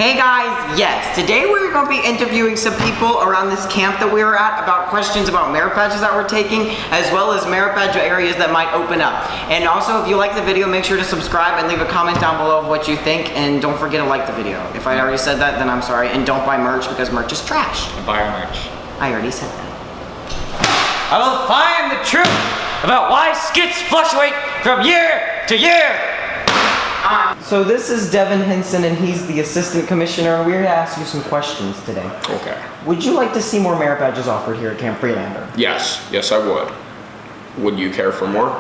Hey guys, yes, today we're going to be interviewing some people around this camp that we were at about questions about merit badges that we're taking, as well as merit badge areas that might open up. And also, if you like the video, make sure to subscribe and leave a comment down below of what you think, and don't forget to like the video. If I already said that, then I'm sorry, and don't buy merch because merch is trash. Buy our merch. I already said that. I will find the truth about why skits fluctuate from year to year. So this is Devin Henson, and he's the assistant commissioner, and we're here to ask you some questions today. Okay. Would you like to see more merit badges offered here at Camp Freelander? Yes, I would. Would you care for more?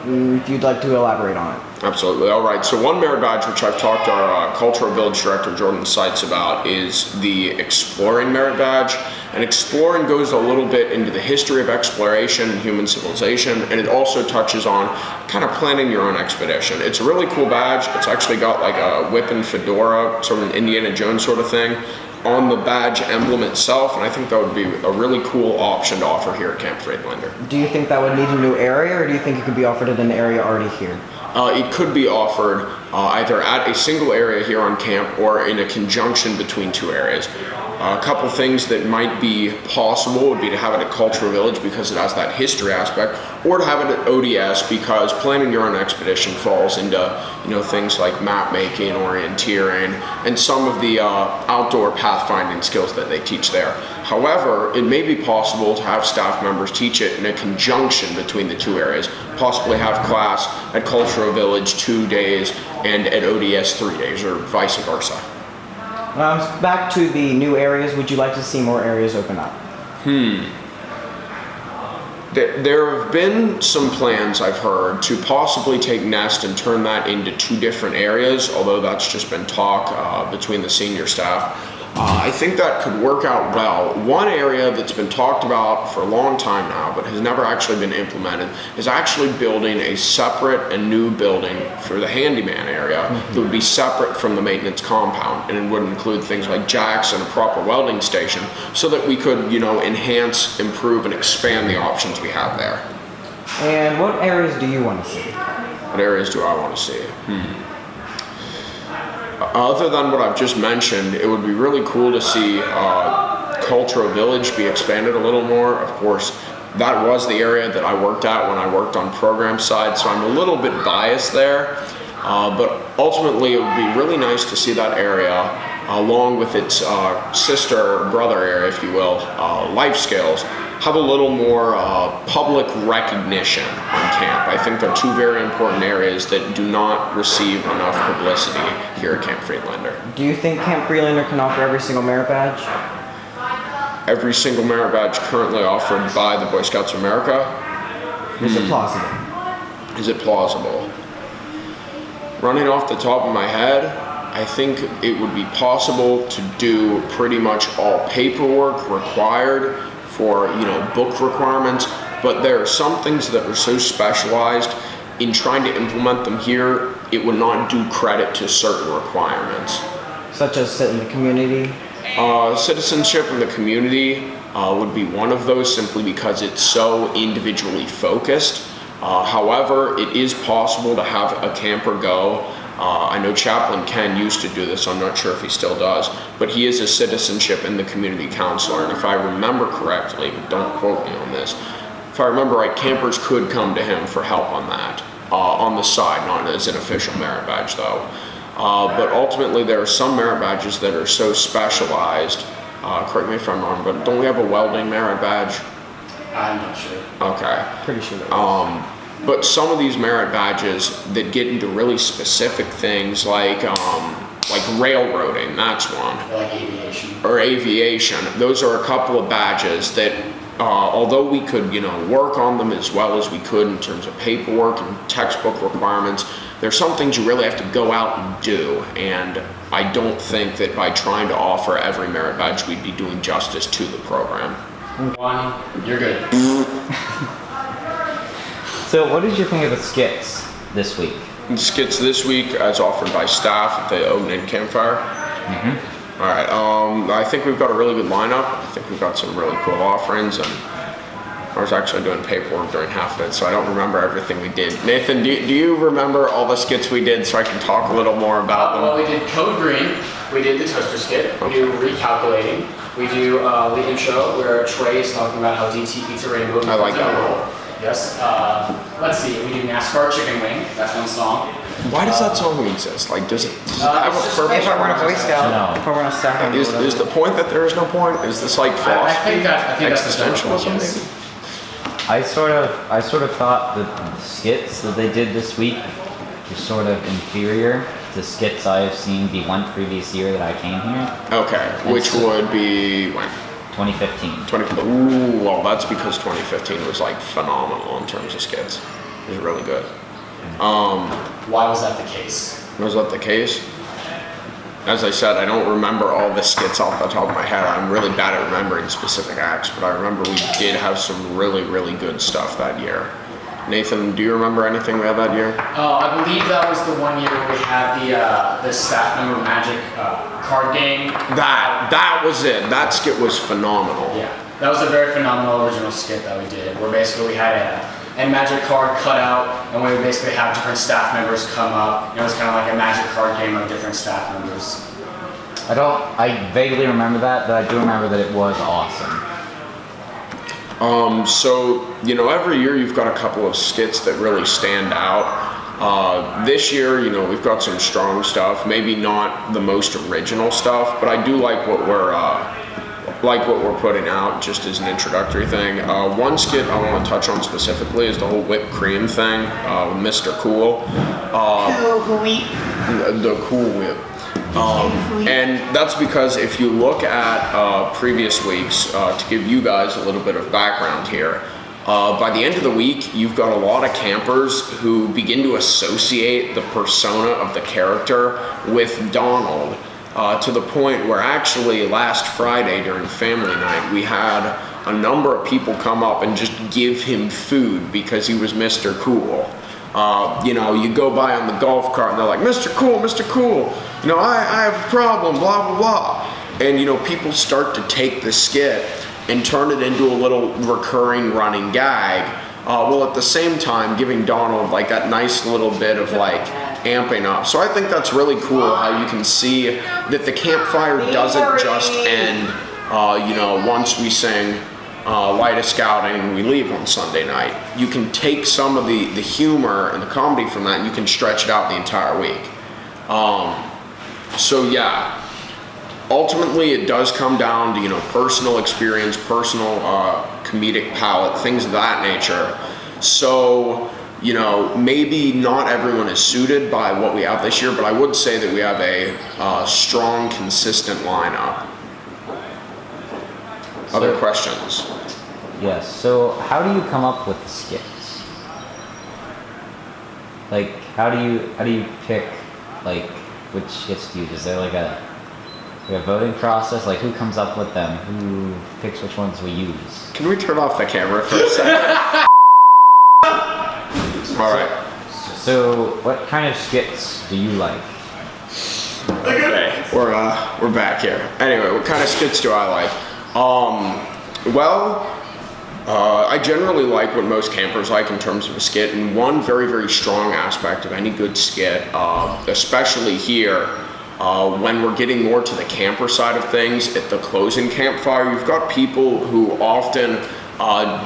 If you'd like to elaborate on it. Absolutely. All right. So one merit badge, which I've talked to our Cultural Village Director, Jordan Seitz, about, is the Exploring Merit Badge. And exploring goes a little bit into the history of exploration and human civilization, and it also touches on kind of planning your own expedition. It's a really cool badge. It's actually got like a whip and fedora, sort of an Indiana Jones sort of thing, on the badge emblem itself, and I think that would be a really cool option to offer here at Camp Friedlander. Do you think that would need a new area, or do you think it could be offered in an area already here? It could be offered either at a single area here on camp or in a conjunction between two areas. A couple things that might be possible would be to have it at Cultural Village because it has that history aspect, or to have it at ODS because planning your own expedition falls into things like map making, orienteering, and some of the outdoor pathfinding skills that they teach there. However, it may be possible to have staff members teach it in a conjunction between the two areas, possibly have class at Cultural Village 2 days and at ODS 3 days, or vice versa. Back to the new areas, would you like to see more areas open up? There have been some plans, I've heard, to possibly take Nest and turn that into 2 different areas, although that's just been talk between the senior staff. I think that could work out well. One area that's been talked about for a long time now, but has never actually been implemented, is actually building a separate and new building for the handyman area that would be separate from the maintenance compound, and it would include things like jacks and a proper welding station, so that we could, enhance, improve, and expand the options we have there. And what areas do you want to see? What areas do I want to see? Other than what I've just mentioned, it would be really cool to see Cultural Village be expanded a little more. Of course, that was the area that I worked at when I worked on program side, so I'm a little bit biased there. But ultimately, it would be really nice to see that area, along with its sister or brother area, if you will, Life Skills, have a little more public recognition on camp. I think they're 2 very important areas that do not receive enough publicity here at Camp Friedlander. Do you think Camp Freelander can offer every single merit badge? Every single merit badge currently offered by the Boy Scouts of America? Is it plausible? Is it plausible? Running off the top of my head, I think it would be possible to do pretty much all paperwork required for book requirements, but there are some things that are so specialized in trying to implement them here, it would not do credit to certain requirements. Such as sit in the community? Citizenship in the community would be one of those, simply because it's so individually focused. However, it is possible to have a camper go. I know Chaplain Ken used to do this, I'm not sure if he still does, but he is a citizenship in the community counselor, and if I remember correctly, but don't quote me on this, if I remember right, campers could come to him for help on that, on the side, not as an official merit badge though. But ultimately there are some merit badges that are so specialized, correct me if I'm wrong, but don't we have a welding merit badge? I'm not sure. Okay. Pretty sure there is. But some of these merit badges that get into really specific things like railroading, that's one. Or like aviation. Or aviation. Those are a couple of badges that, although we could, work on them as well as we could in terms of paperwork and textbook requirements, there's some things you really have to go out and do. And I don't think that by trying to offer every merit badge, we'd be doing justice to the program. 1, you're good. So what did you think of the skits this week? The skits this week, as offered by staff at the opening campfire. All right, I think we've got a really good lineup. I think we've got some really cool offerings, and I was actually doing paperwork during half of it, so I don't remember everything we did. Nathan, do you remember all the skits we did so I can talk a little more about them? Well, we did Code Green, We did the toaster skit. We do recalculating. We do the intro where Trey is talking about how DT Pizza Rainbow. I like that role. Yes. Let's see. We do NASCAR Chicken Wing. That's one song. Why does that song exist? Like, does it have it's a just purpose? If I weren't a Boy Scout, No. if I weren't a staff, Is the point that there is no point? Is this like I philosophy? think that's the Existentialism, yes. maybe? I sort of thought that the skits that they did this week were sort of inferior to skits I have seen the one previous year that I came here, Okay, which would be when? 2015. 20. Ooh, well, that's because 2015 was like phenomenal in terms of skits. It was really good. Why was that the case? Was that the case? As I said, I don't remember all the skits off the top of my head. I'm really bad at remembering specific acts, but I remember we did have some really, really good stuff that year. Nathan, do you remember anything we had that year? I believe that was the one year where we had the staff member magic card game. That was it. That skit was phenomenal. Yeah, that was a very phenomenal original skit that we did, where basically we had a magic card cut out, and we would basically have different staff members come up. It was kind of like a magic card game of different staff members. I vaguely remember that, but I do remember that it was awesome. So, you know, every year you've got a couple of skits that really stand out. This year, you know, we've got some strong stuff, maybe not the most original stuff, but I do like what we're putting out just as an introductory thing. One skit I want to touch on specifically is the whole whipped cream thing with Mr. Cool. The Cool Whip. And that's because if you look at previous weeks, to give you guys a little bit of background here, by the end of the week, you've got a lot of campers who begin to associate the persona of the character with Donald, to the point where actually last Friday during family night, we had a number of people come up and just give him food because he was Mr. Cool. You know, you go by on the golf cart and they're like, Mr. Cool, Mr. Cool, you know, I have a problem, blah, blah, blah. And, you know, people start to take the skit and turn it into a little recurring running gag, while at the same time giving Donald like that nice little bit of like amping up. So I think that's really cool how you can see that the campfire doesn't just end, you know, once we sing Light of Scouting and we leave on Sunday night. You can take some of the humor and the comedy from that and you can stretch it out the entire week. So yeah, ultimately it does come down to, you know, personal experience, personal comedic palette, things of that nature. So, you know, maybe not everyone is suited by what we have this year, but I would say that we have a strong, consistent lineup. Other questions? Yes. So how do you come up with the skits? Like, how do you pick like which skits to use? Is there like a voting process? Like, who comes up with them? Who picks which ones we use? Can we turn off the camera for a second? All right. So, what kind of skits do you like? Okay, we're back here. Anyway, what kind of skits do I like? I generally like what most campers like in terms of a skit, and one very, very strong aspect of any good skit, especially here, when we're getting more to the camper side of things, at the closing campfire, you've got people who often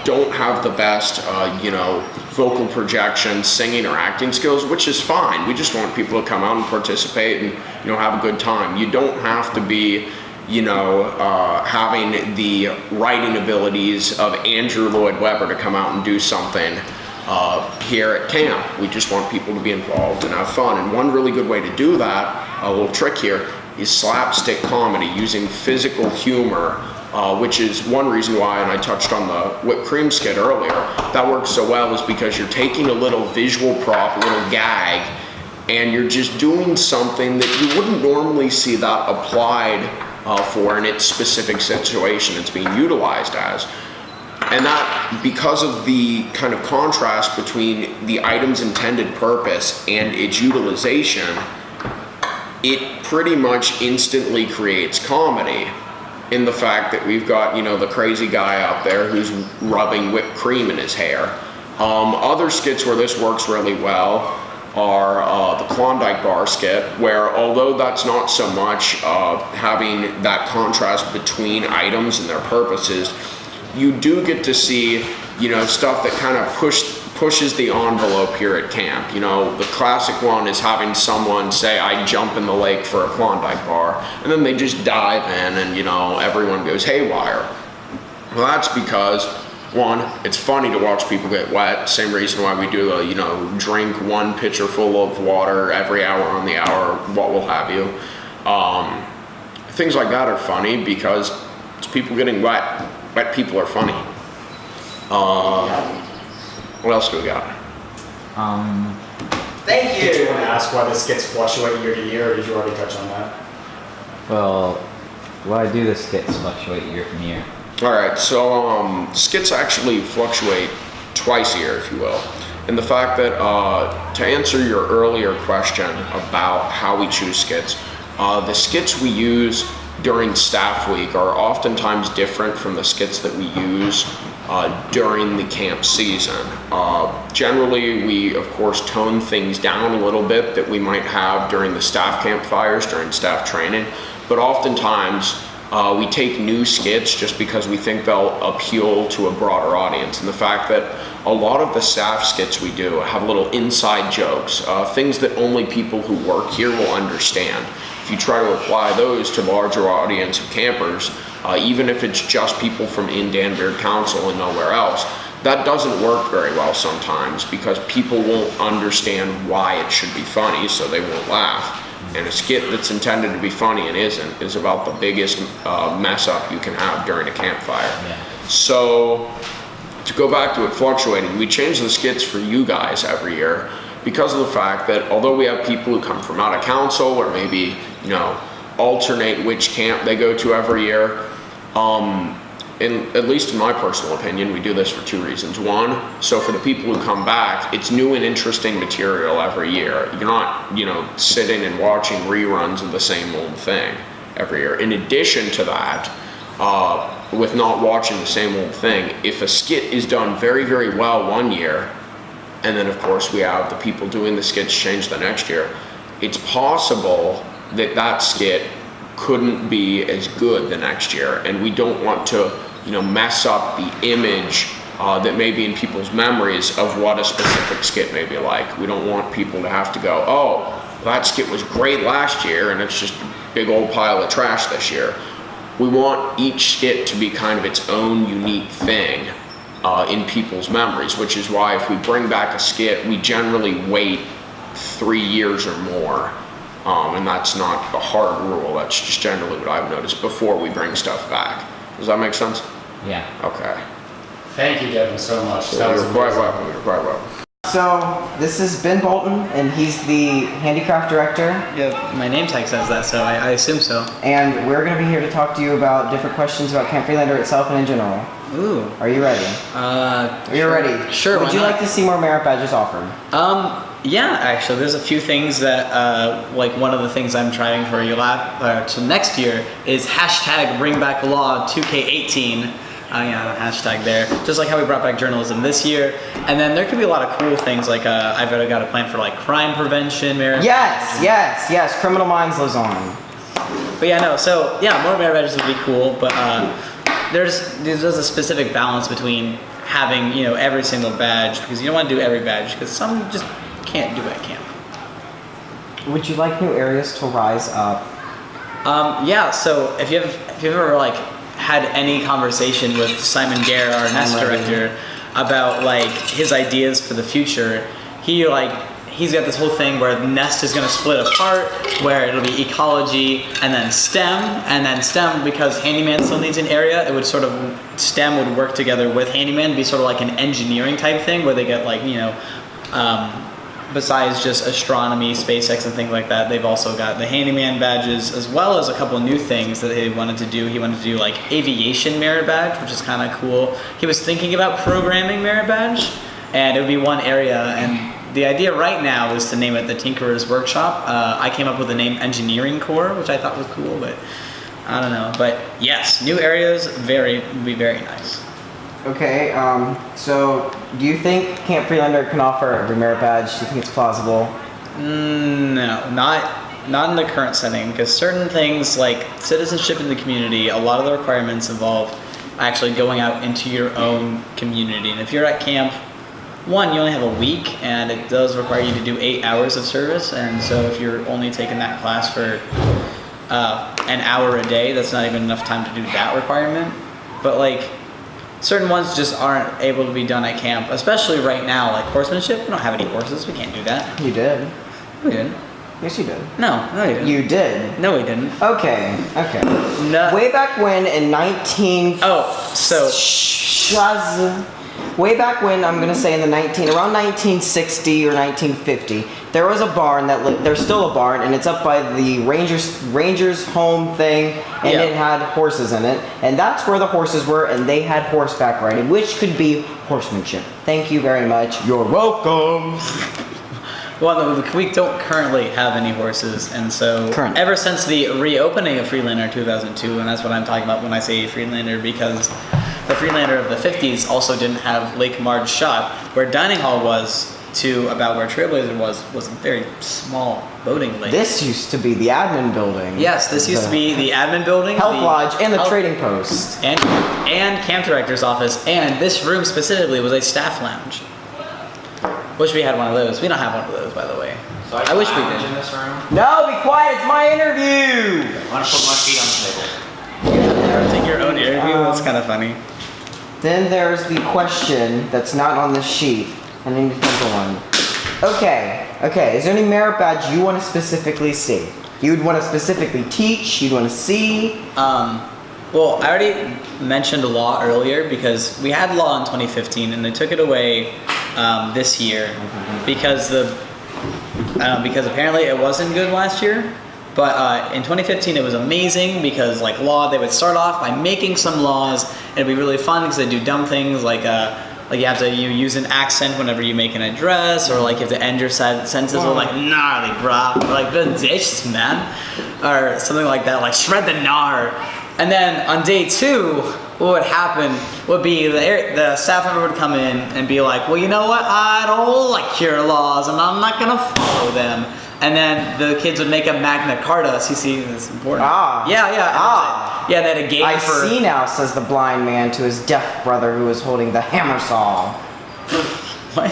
don't have the best, you know, vocal projection, singing or acting skills, which is fine. We just want people to come out and participate and, you know, have a good time. You don't have to be, you know, having the writing abilities of Andrew Lloyd Webber to come out and do something here at camp. We just want people to be involved and have fun. And one really good way to do that, a little trick here, is slapstick comedy using physical humor, which is one reason why, and I touched on the whipped cream skit earlier, that works so well is because you're taking a little visual prop, a little gag, and you're just doing something that you wouldn't normally see that applied for in its specific situation it's being utilized as. And that, because of the kind of contrast between the item's intended purpose and its utilization, it pretty much instantly creates comedy in the fact that we've got, you know, the crazy guy out there who's rubbing whipped cream in his hair. Other skits where this works really well are the Klondike Bar skit, where although that's not so much having that contrast between items and their purposes, you do get to see, stuff that kind of pushes the envelope here at camp. The classic one is having someone say, I jump in the lake for a Klondike Bar, and then they just dive in and, everyone goes haywire. Well, that's because, one, it's funny to watch people get wet. Same reason why we do drink one pitcher full of water every hour on the hour, what will have you. Things like that are funny because it's people getting wet. Wet people are funny. What else do we got? Thank Did you you. want to ask why the skits fluctuate year to year, or did you already touch on that? Well, why do the skits fluctuate year from year? All right, so skits actually fluctuate twice a year, if you will. And the fact that, to answer your earlier question about how we choose skits, the skits we use during staff week are oftentimes different from the skits that we use during the camp season. Generally, we of course tone things down a little bit that we might have during the staff campfires, during staff training, but oftentimes we take new skits just because we think they'll appeal to a broader audience. And the fact that a lot of the staff skits we do have little inside jokes, things that only people who work here will understand. If you try to apply those to larger audience of campers, even if it's just people from in Danbury Council and nowhere else, that doesn't work very well sometimes because people won't understand why it should be funny, so they won't laugh. And a skit that's intended to be funny and isn't is about the biggest mess up you can have during a campfire. Yeah. So to go back to it fluctuating, we change the skits for you guys every year because of the fact that although we have people who come from out of council or maybe, alternate which camp they go to every year, at least in my personal opinion, we do this for two reasons. One, so for the people who come back, it's new and interesting material every year. You're not, sitting and watching reruns of the same old thing every year. In addition to that, with not watching the same old thing, if a skit is done very, very well one year, and then of course we have the people doing the skits change the next year, it's possible that that skit couldn't be as good the next year, and we don't want to mess up the image that may be in people's memories of what a specific skit may be like. We don't want people to have to go, oh, that skit was great last year and it's just a big old pile of trash this year. We want each skit to be kind of its own unique thing in people's memories, which is why if we bring back a skit, we generally wait 3 years or more. And that's not a hard rule, that's just generally what I've noticed before we bring stuff back. Does that make sense? Yeah. Okay. Thank you, Devin, so much. That was You're quite amazing. welcome, you're quite welcome. So this is Ben Bolton, and he's the handicraft director. Yeah, my name tag says that, so I assume so. And we're going to be here to talk to you about different questions about Camp Freelander itself and in general. Ooh. Are you ready? You're ready. Sure, Would why you not? like to see more merit badges offered? Yeah, actually, there's a few things that, like one of the things I'm trying for to next year is hashtag bring back law 2K18. Yeah, hashtag there. Just like how we brought back journalism this year. And then there could be a lot of cool things like I've already got a plan for like crime prevention, merit. Yes. Criminal Minds lives on. But yeah, no, so yeah, more merit badges would be cool, but there's a specific balance between having, every single badge, because you don't want to do every badge, because some you just can't do at camp. Would you like new areas to rise up? Yeah, so if you've ever like had any conversation with Simon Gare, our Nest director, about like his ideas for the future, he's got this whole thing where Nest is going to split apart, where it'll be ecology and then STEM, because handyman still needs an area. It would STEM would work together with handyman, be sort of like an engineering type thing where they get like, besides just astronomy, SpaceX and things like that, they've also got the handyman badges, as well as a couple of new things that they wanted to do. He wanted to do like aviation merit badge, which is kind of cool. He was thinking about programming merit badge, and it would be one area, and the idea right now is to name it the Tinkerer's Workshop. I came up with the name Engineering Corps, which I thought was cool, but I don't know. But yes, new areas would be very nice. Okay, so do you think Camp Freelander can offer every merit badge? Do you think it's plausible? No, not in the current setting, because certain things like citizenship in the community, a lot of the requirements involve actually going out into your own community. And if you're at camp, one, you only have a week, and it does require you to do 8 hours of service. And so if you're only taking that class for an hour a day, that's not even enough time to do that requirement. But like certain ones just aren't able to be done at camp, especially right now, like horsemanship. We don't have any horses. We can't do that. You did. We didn't. Yes, you did. No, we didn't. You did. No, we didn't. Okay. No. Way back when in 19... Oh, so Way back when, I'm gonna say around 1960 or 1950, there was a barn there's still a barn, and it's up by the Rangers home thing, and Yeah. it had horses in it, and that's where the horses were, and they had horseback riding, which could be horsemanship. Thank you very much. You're welcome. well, no, we don't currently have any horses, and so Currently. ever since the reopening of Freelander 2002, and that's what I'm talking about when I say Freelander, because the Freelander of the 50s also didn't have Lake Marge shot, where Dining Hall was to about where Trailblazer was a very small boating lake. This used to be the admin building. Yes, this used to be the admin building, Health the Lodge, and the health- trading post. and camp director's office, and this room specifically was a staff lounge. Wish we had one of those. We don't have one of those, by the way. So I wish we in did. this room. No, be quiet, it's my interview! I want to put my feet on the table. Take your own interview. That's kind of funny. Then there's the question that's not on the sheet. I need to think of one. Okay. Is there any merit badge you want to specifically see? You'd want to specifically teach, you'd want to see? Well, I already mentioned law earlier because we had law in 2015 and they took it away this year because because apparently it wasn't good last year. But in 2015 it was amazing because like law, they would start off by making some laws and it'd be really fun because they do dumb things like you have to use an accent whenever you make an address, or like you have to end your sentences with like gnarly brah, or like the ditch man, or something like that, like shred the gnar. And then on day 2, what would happen would be the staff member would come in and be like, well, you know what, I don't like your laws and I'm not gonna follow them. And then the kids would make a Magna Carta. So you see, it's important. Ah. Yeah. Ah. Yeah, they had a game I for. see now, says the blind man to his deaf brother who was holding the hammer saw. What?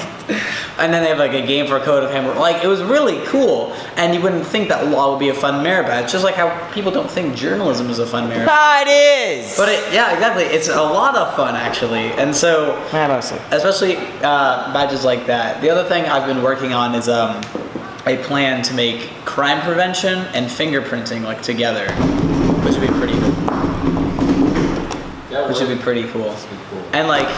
And then they have like a game for a code of hammer. Like, it was really cool. And you wouldn't think that law would be a fun merit badge. Just like how people don't think journalism is a fun merit badge. Ah, it is! But yeah, exactly. It's a lot of fun, actually. And so, Yeah, mostly. especially badges like that. The other thing I've been working on is a plan to make crime prevention and fingerprinting like together, which would be pretty cool. Which would be pretty cool. And like,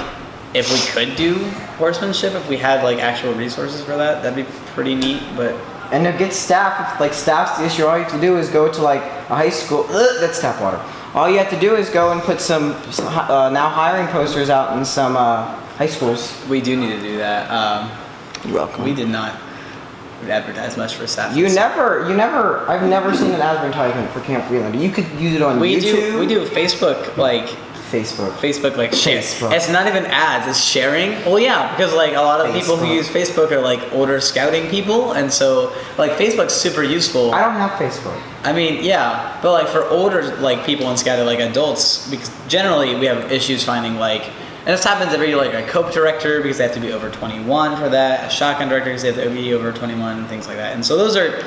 if we could do horsemanship, if we had like actual resources for that, that'd be pretty neat. But And to get staff, if staff's the issue, all you have to do is go to like a high school. That's tap water. All you have to do is go and put some now hiring posters out in some high schools. we do need to do that. You're welcome. We did not advertise much for staff. I've never seen an advertisement for Camp Freelander. You could use it on YouTube. We do Facebook like share. Facebook. It's not even ads, it's sharing. Well, yeah, because like a lot of people who Facebook. use Facebook are like older scouting people, and so like Facebook's super useful. I don't have Facebook. I mean, yeah, but like for older like people in scouting, like adults, because generally we have issues finding like, and this happens every year, like a cope director because they have to be over 21 for that, a shotgun director because they have to be over 21 and things like that. And so those are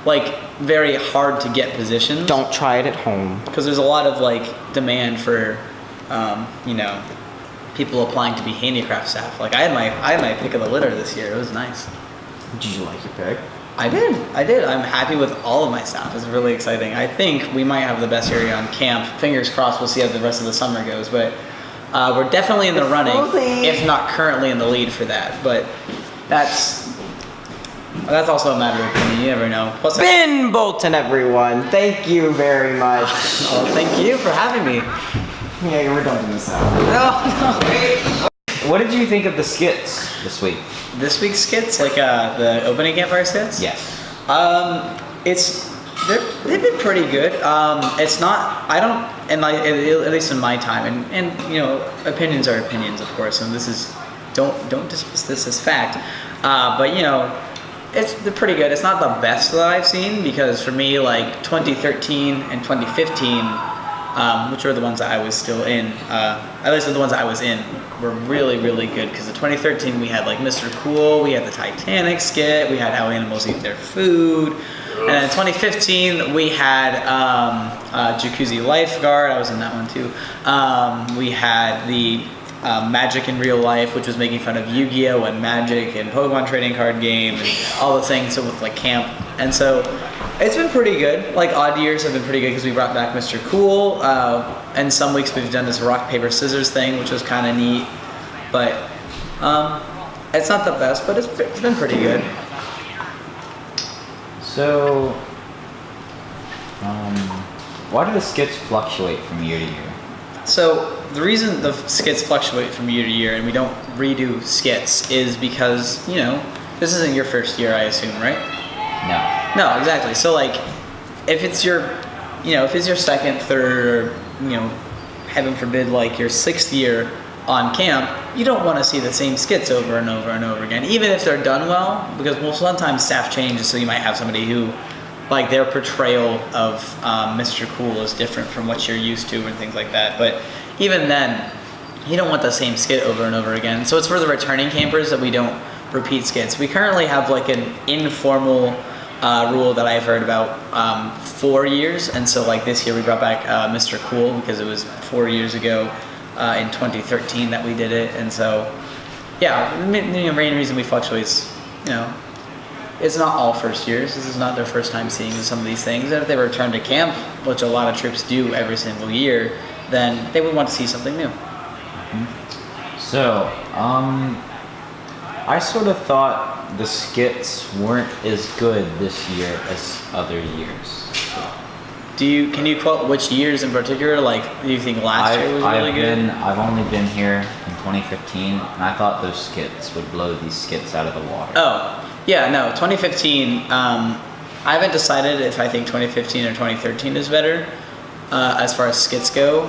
like very hard to get positions. Don't try it at home. Because there's a lot of like demand for, people applying to be handicraft staff. Like I had my pick of the litter this year. It was nice. Did you like your pick? I did. I'm happy with all of my staff. It's really exciting. I think we might have the best area on camp. Fingers crossed. We'll see how the rest of the summer goes. But we're definitely in the running, if not currently in the lead for that. But that's also a matter of opinion. You never know. Plus, Ben Bolton, everyone. Thank you very much. oh, thank you for having me. Yeah, we're done this out. No. What did you think of the skits this week? This week's skits, like the opening campfire skits. Yes. They've been pretty good. It's not. I don't, and like at least in my time, and opinions are opinions, of course, and this is don't dismiss this as fact. But They're pretty good. It's not the best that I've seen because for me, like 2013 and 2015, which were the ones that I was still in, at least the ones that I was in, were really, really good. Because in 2013 we had like Mr. Cool, we had the Titanic skit, we had How Animals Eat Their Food, and in 2015 we had Jacuzzi Lifeguard. I was in that one too. We had the Magic in Real Life, which was making fun of Yu-Gi-Oh! And Magic and Pokemon trading card game and all the things with like camp. And so it's been pretty good. Like odd years have been pretty good because we brought back Mr. Cool. And some weeks we've done this rock, paper, scissors thing, which was kind of neat. But it's not the best, but it's been pretty good. So, why do the skits fluctuate from year to year? So the reason the skits fluctuate from year to year and we don't redo skits is because, this isn't your first year, I assume, right? No. No, exactly. So like, if it's your second, third, or, heaven forbid, like your 6th year on camp, you don't want to see the same skits over and over and over again, even if they're done well, because sometimes staff changes, so you might have somebody who, like their portrayal of Mr. Cool is different from what you're used to and things like that. But even then, you don't want the same skit over and over again. So it's for the returning campers that we don't repeat skits. We currently have like an informal rule that I've heard about 4 years. And so like this year we brought back Mr. Cool because it was 4 years ago in 2013 that we did it. And so, yeah, the main reason we fluctuate is, it's not all first years. This is not their first time seeing some of these things. And if they return to camp, which a lot of troops do every single year, then they would want to see something new. So, I sort of thought the skits weren't as good this year as other years. Can you quote which years in particular? Like, do you think last year was really good? I've only been here in 2015, and I thought those skits would blow these skits out of the water. Oh, yeah, no, 2015, I haven't decided if I think 2015 or 2013 is better as far as skits go.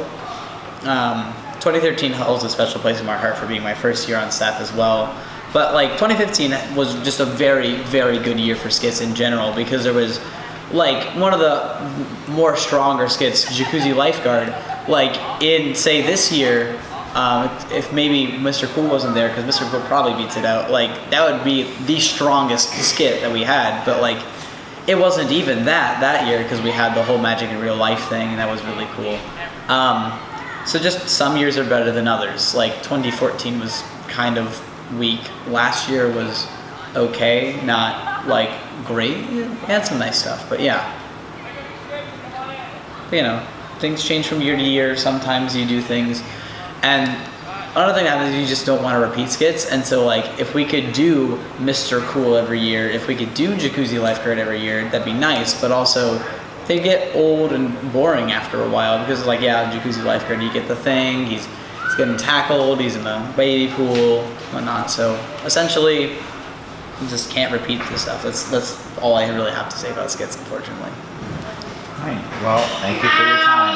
2013 holds a special place in my heart for being my first year on staff as well. But like 2015 was just a very, very good year for skits in general because there was like one of the more stronger skits, Jacuzzi Lifeguard, like in say this year, if maybe Mr. Cool wasn't there, because Mr. Cool probably beats it out, like that would be the strongest skit that we had, but like it wasn't even that year because we had the whole Magic in Real Life thing and that was really cool. So just some years are better than others. Like 2014 was kind of weak. Last year was okay, not like great. It had some nice stuff, but yeah. Things change from year to year. Sometimes you do things. And another thing that happens is you just don't want to repeat skits. And so like if we could do Mr. Cool every year, if we could do Jacuzzi Lifeguard every year, that'd be nice. But also they get old and boring after a while because like, yeah, Jacuzzi Lifeguard, you get the thing, he's getting tackled, he's in the baby pool, whatnot. So essentially you just can't repeat this stuff. That's all I really have to say about skits, unfortunately. All right. Well, thank you for your time.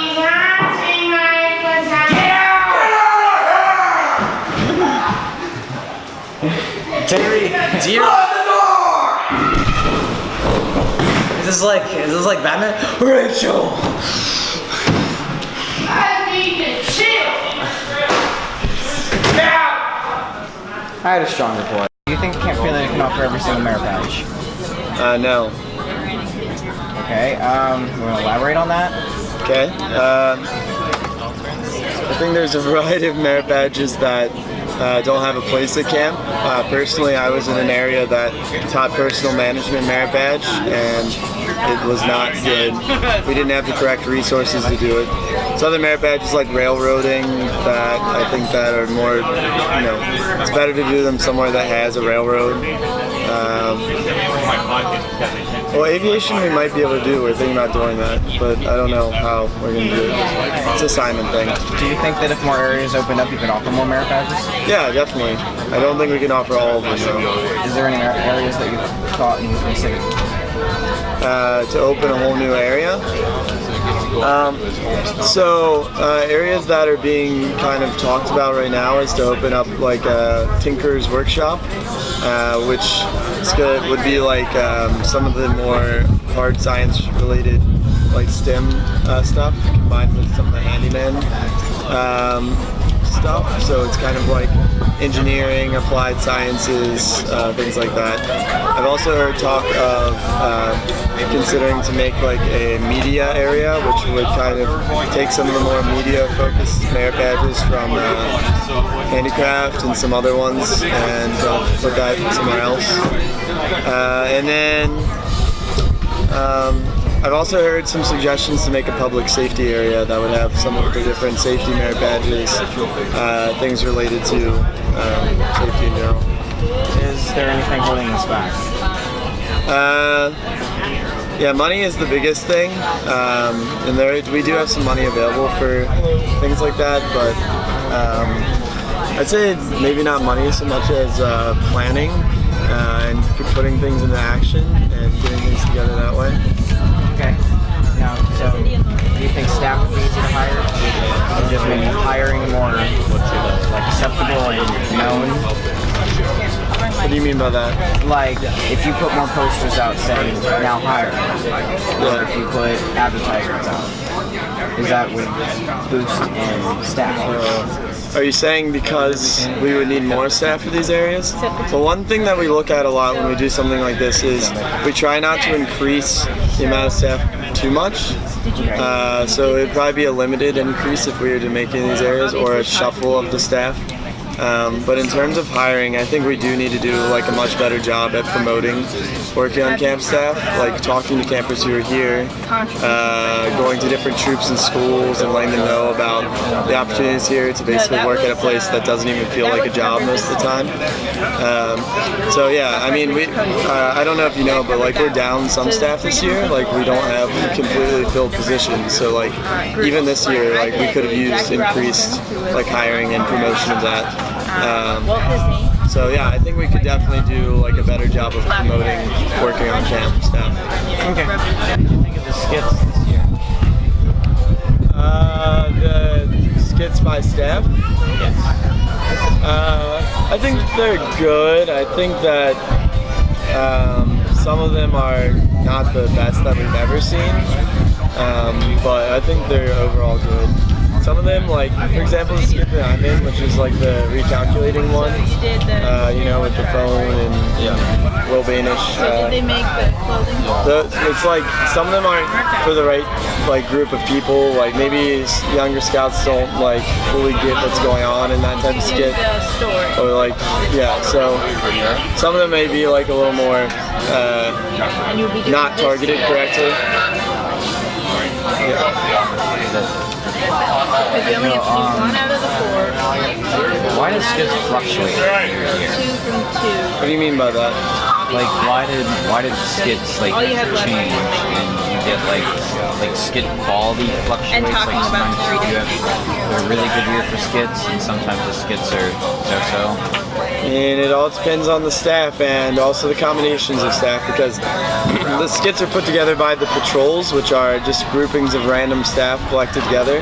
Terry, dear. Is this like Batman? Rachel. I need to chill. I had a strong report. Do you think Camp Finland can offer every single merit badge? No. Okay, you want to elaborate on that? Okay. I think there's a variety of merit badges that don't have a place at camp. Personally, I was in an area that taught personal management merit badge, and it was not good. We didn't have the correct resources to do it. So other merit badges like railroading that I think that are more, it's better to do them somewhere that has a railroad. Well, aviation we might be able to do. We're thinking about doing that, but I don't know how we're going to do it. It's an assignment thing. Do you think that if more areas opened up, you could offer more merit badges? Yeah, definitely. I don't think we can offer all of them, though. Is there any areas that you thought and considered? To open a whole new area? So areas that are being kind of talked about right now is to open up like a Tinker's Workshop, which would be like some of the more hard science related like STEM stuff combined with some of the handyman stuff. So it's kind of like engineering, applied sciences, things like that. I've also heard talk of considering to make like a media area, which would kind of take some of the more media focused merit badges from handicraft and some other ones and put that somewhere else. And then I've also heard some suggestions to make a public safety area that would have some of the different safety merit badges, things related to safety in general. Is there anything holding us back? Yeah, money is the biggest thing, and we do have some money available for things like that, but I'd say maybe not money so much as planning and putting things into action and getting things together that way. Okay. Now, so do you think staff would be easy to hire? Or just maybe hiring more like acceptable and known? What do you mean by that? Like if you put more posters out saying now hire, or if you put advertisements out, is that would boost in staff? Are you saying because we would need more staff for these areas? Well, one thing that we look at a lot when we do something like this is we try not to increase the amount of staff too much. So it would probably be a limited increase if we were to make any of these areas, or a shuffle of the staff. But in terms of hiring, I think we do need to do like a much better job at promoting working on camp staff, like talking to campers who are here, going to different troops and schools and letting them know about the opportunities here to basically work at a place that doesn't even feel like a job most of the time. So yeah, I mean, I don't know if you know, but like we're down some staff this year. Like we don't have completely filled positions. So like even this year, like we could have used increased like hiring and promotion of that. So yeah, I think we could definitely do like a better job of promoting working on camp staff. Okay. What did you think of the skits this year? The skits by staff? Yes. I think they're good. I think that some of them are not the best that we've ever seen, but I think they're overall good. Some of them, like for example, the skit that I'm in, which is like the recalculating one, you know, with the phone and Will Banish. Did they make the clothing? It's like some of them aren't for the right like group of people. Like maybe younger scouts don't like fully get what's going on in that type of skit. The story. Or like so some of them may be like a little more And you'll be doing not this targeted year. correctly. Because we only have to do one out of the 4. Why does skits fluctuate year to year? 2 from 2. What do you mean by that? Like why did skits like All you had left change was one and you get like skit quality fluctuates? And talking like about sometimes you 3 have a really good year for skits and sometimes the skits are so. And it all depends on the staff and also the combinations of staff, because the skits are put together by the patrols, which are just groupings of random staff collected together.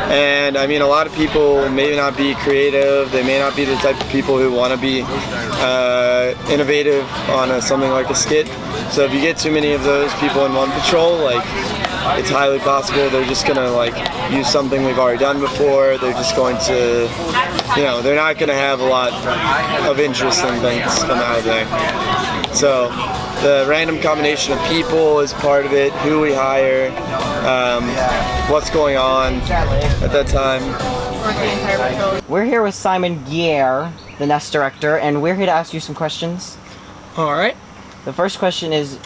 And I mean, a lot of people may not be creative, they may not be the type of people who want to be innovative on something like a skit. So if you get too many of those people in one patrol, like it's highly possible they're just gonna like use something we've already done before. They're just going to, you know, they're not gonna have a lot of interesting things come out of there. So the random combination of people is part of it, who we hire, what's going on at that time. We're here with Simon Gier, the Nest Director, and we're here to ask you some questions. All right. The first question is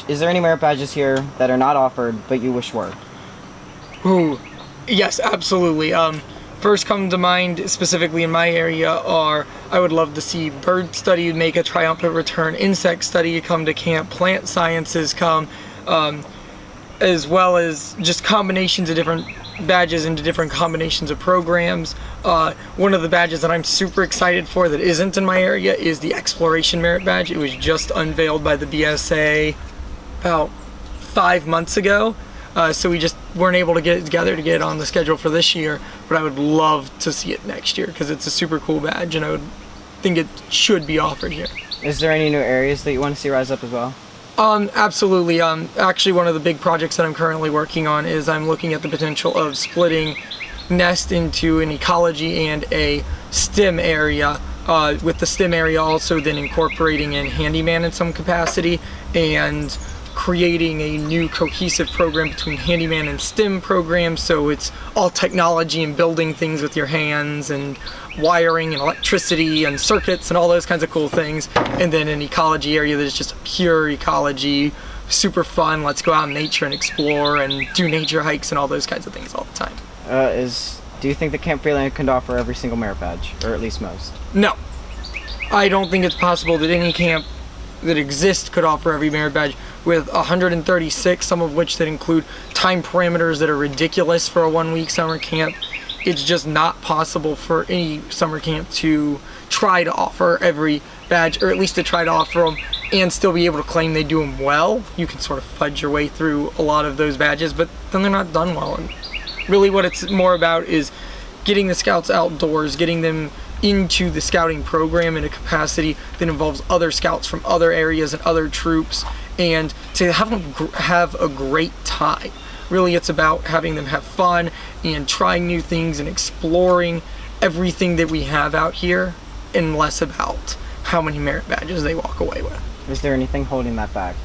there any merit badges here that are not offered but you wish were? Ooh, yes, absolutely. First come to mind specifically in my area are I would love to see bird study make a triumphant return, insect study come to camp, plant sciences come, as well as just combinations of different badges into different combinations of programs. One of the badges that I'm super excited for that isn't in my area is the Exploration Merit Badge. It was just unveiled by the BSA about 5 months ago. So we just weren't able to get it together to get it on the schedule for this year, but I would love to see it next year because it's a super cool badge and I would think it should be offered here. Is there any new areas that you want to see rise up as well? Absolutely. Actually, one of the big projects that I'm currently working on is I'm looking at the potential of splitting Nest into an ecology and a STEM area, with the STEM area also then incorporating in handyman in some capacity and creating a new cohesive program between handyman and STEM programs, so it's all technology and building things with your hands and wiring and electricity and circuits and all those kinds of cool things, and then an ecology area that is just pure ecology, super fun, let's go out in nature and explore and do nature hikes and all those kinds of things all the time. Do you think that Camp Freeland can offer every single merit badge, or at least most? No, I don't think it's possible that any camp that exists could offer every merit badge. With 136, some of which that include time parameters that are ridiculous for a 1-week summer camp, it's just not possible for any summer camp to try to offer every badge, or at least to try to offer them and still be able to claim they do them well. You can sort of fudge your way through a lot of those badges, but then they're not done well. And really what it's more about is getting the scouts outdoors, getting them into the scouting program in a capacity that involves other scouts from other areas and other troops, and to have them have a great time. Really, it's about having them have fun and trying new things and exploring everything that we have out here, and less about how many merit badges they walk away with. Is there anything holding that back?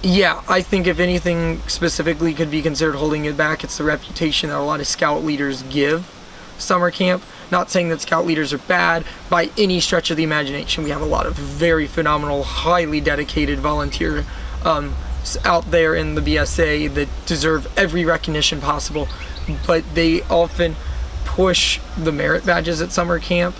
Yeah, I think if anything specifically could be considered holding it back, it's the reputation that a lot of scout leaders give summer camp. Not saying that scout leaders are bad by any stretch of the imagination. We have a lot of very phenomenal, highly dedicated volunteer out there in the BSA that deserve every recognition possible, but they often push the merit badges at summer camp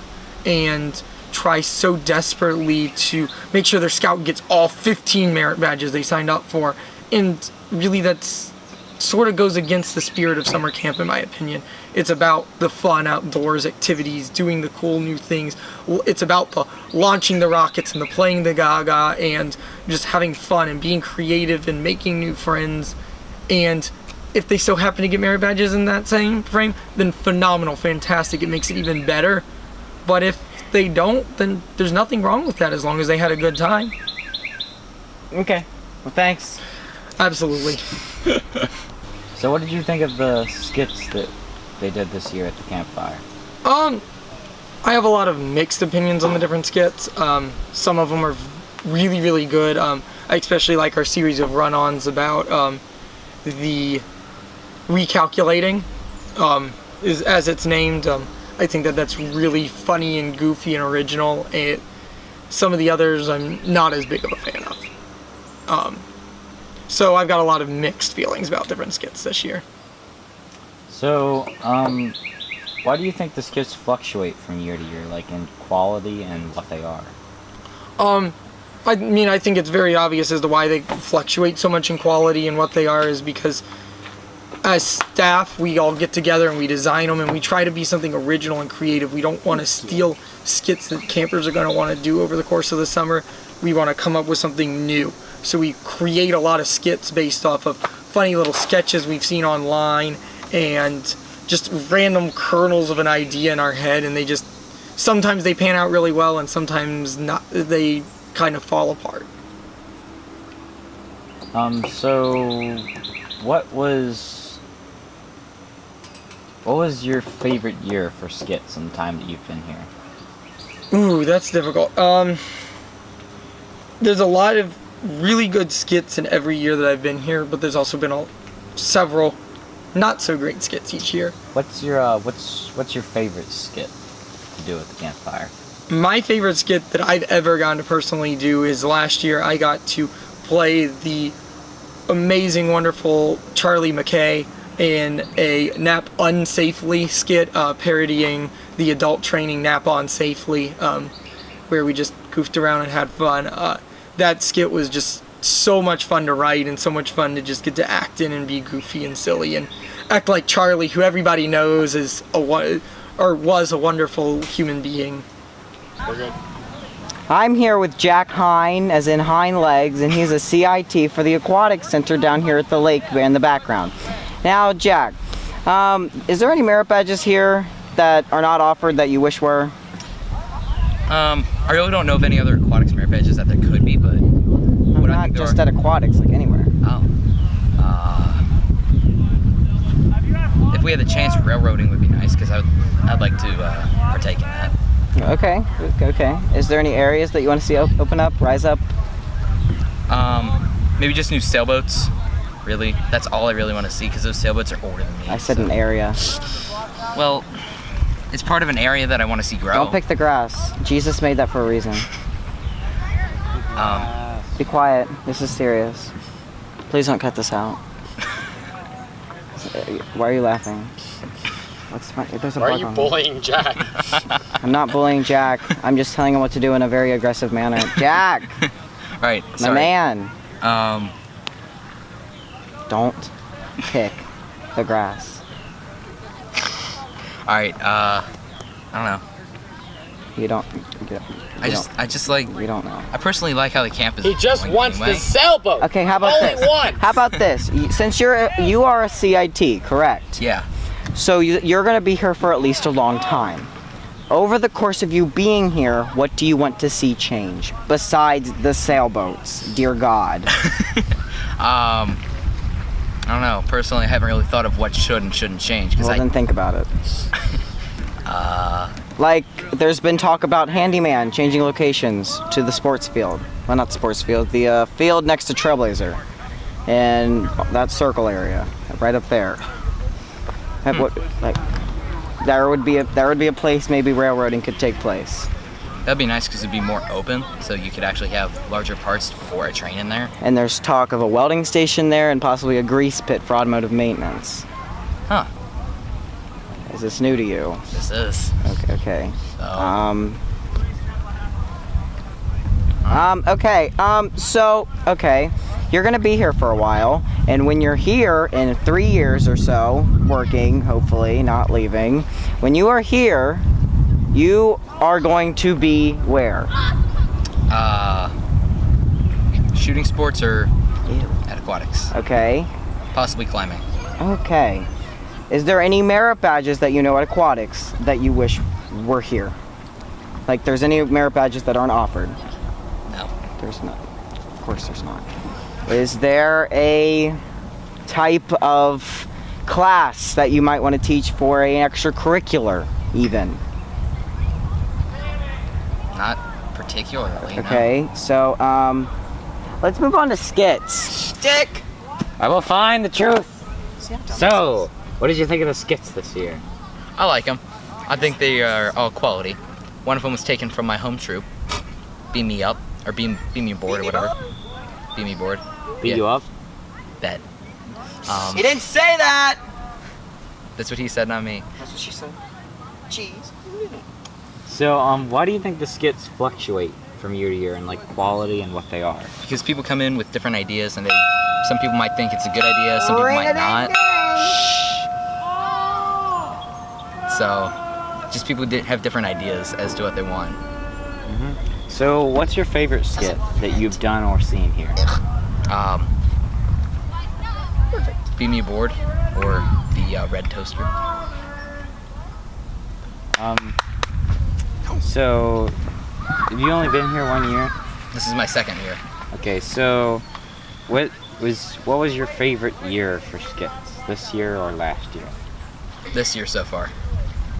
and try so desperately to make sure their scout gets all 15 merit badges they signed up for, and really that's sort of goes against the spirit of summer camp, in my opinion. It's about the fun outdoors activities, doing the cool new things. It's about the launching the rockets and the playing the gaga and just having fun and being creative and making new friends. And if they so happen to get merit badges in that same frame, then phenomenal, fantastic. It makes it even better. But if they don't, then there's nothing wrong with that as long as they had a good time. Okay, well thanks. Absolutely. So what did you think of the skits that they did this year at the campfire? I have a lot of mixed opinions on the different skits. Some of them are really, really good. I especially like our series of run-ons about the recalculating, as it's named. I think that that's really funny and goofy and original. Some of the others I'm not as big of a fan of. So I've got a lot of mixed feelings about different skits this year. So, why do you think the skits fluctuate from year to year, like in quality and what they are? I mean, I think it's very obvious as to why they fluctuate so much in quality and what they are is because as staff, we all get together and we design them and we try to be something original and creative. We don't want to steal skits that campers are going to want to do over the course of the summer. We want to come up with something new. So we create a lot of skits based off of funny little sketches we've seen online and just random kernels of an idea in our head, and sometimes they pan out really well and sometimes not. They kind of fall apart. So what was your favorite year for skits in the time that you've been here? Ooh, that's difficult. There's a lot of really good skits in every year that I've been here, but there's also been several not so great skits each year. What's your favorite skit to do at the campfire? My favorite skit that I've ever gotten to personally do is last year I got to play the amazing, wonderful Charlie McKay in a Nap Unsafely skit, parodying the adult training Nap On Safely, where we just goofed around and had fun. That skit was just so much fun to write and so much fun to just get to act in and be goofy and silly and act like Charlie, who everybody knows is was a wonderful human being. We're good. I'm here with Jack Hine, as in hind legs, and he's a CIT for the Aquatic Center down here at the lake in the background. Now, Jack, is there any merit badges here that are not offered that you wish were? I really don't know of any other aquatics merit badges that there could be, but what I Not think there just are. at aquatics, like anywhere. Oh. If we had the chance, railroading would be nice because I'd like to partake in that. Okay, okay. Is there any areas that you want to see open up, rise up? Maybe just new sailboats. Really, that's all I really want to see because those sailboats are older than me. I said an area. Well, it's part of an area that I want to see grow. Don't pick the grass. Jesus made that for a reason. Be quiet. This is serious. Please don't cut this out. Why are you laughing? What's funny? There's a Why are bug you on me. bullying Jack? I'm not bullying Jack. I'm just telling him what to do in a very aggressive manner. Jack, Right. my Sorry. man, Um. don't pick the grass. All right. I don't know. You don't. I just like. You don't know. I personally like how the camp is. He just going wants anyway. the sailboat. Okay, how about Only this? one. How about this? Since you are a CIT, correct? Yeah. So you're going to be here for at least a long time. Over the course of you being here, what do you want to see change besides the sailboats? Dear God. I don't know. Personally, I haven't really thought of what should and shouldn't change because Well, then think about it. Like, there's been talk about Handyman changing locations to the sports field. Well, not the sports field, the field next to Trailblazer. And that circle area, right up there. There would be a place maybe railroading could take place. that'd be nice because it'd be more open, so you could actually have larger parts for a train in there. And there's talk of a welding station there and possibly a grease pit for automotive maintenance. Huh. Is this new to you? This is. Okay. So, Okay. You're gonna be here for a while, and when you're here in 3 years or so, working, hopefully, not leaving, when you are here, you are going to be where? shooting sports or at aquatics. Okay. Possibly climbing. Okay. Is there any merit badges that you know at aquatics that you wish were here? Like, there's any merit badges that aren't offered? No. There's not. Of course there's not. Is there a type of class that you might want to teach for an extracurricular, even? Not particularly. Okay, so, let's move on to skits. Dick! I will find the truth. So, what did you think of the skits this year? No. I like them. I think they are all quality. One of them was taken from my home troop. Beam Me Up, or Beam Me Aboard, or whatever. Beam Me Board. Beat you up? Bet. He didn't say that! That's what he said, not me. That's what she said. Cheese. So, why do you think the skits fluctuate from year to year in like quality and what they are? Because people come in with different ideas, and some people might think it's a good idea, some people might not. So, just people have different ideas as to what they want. So, what's your favorite skit that you've done or seen here? Beam Me Aboard, or the Red Toaster. So, have you only been here 1 year? This is my second year. Okay, so what was your favorite year for skits? This year or last year? This year so far.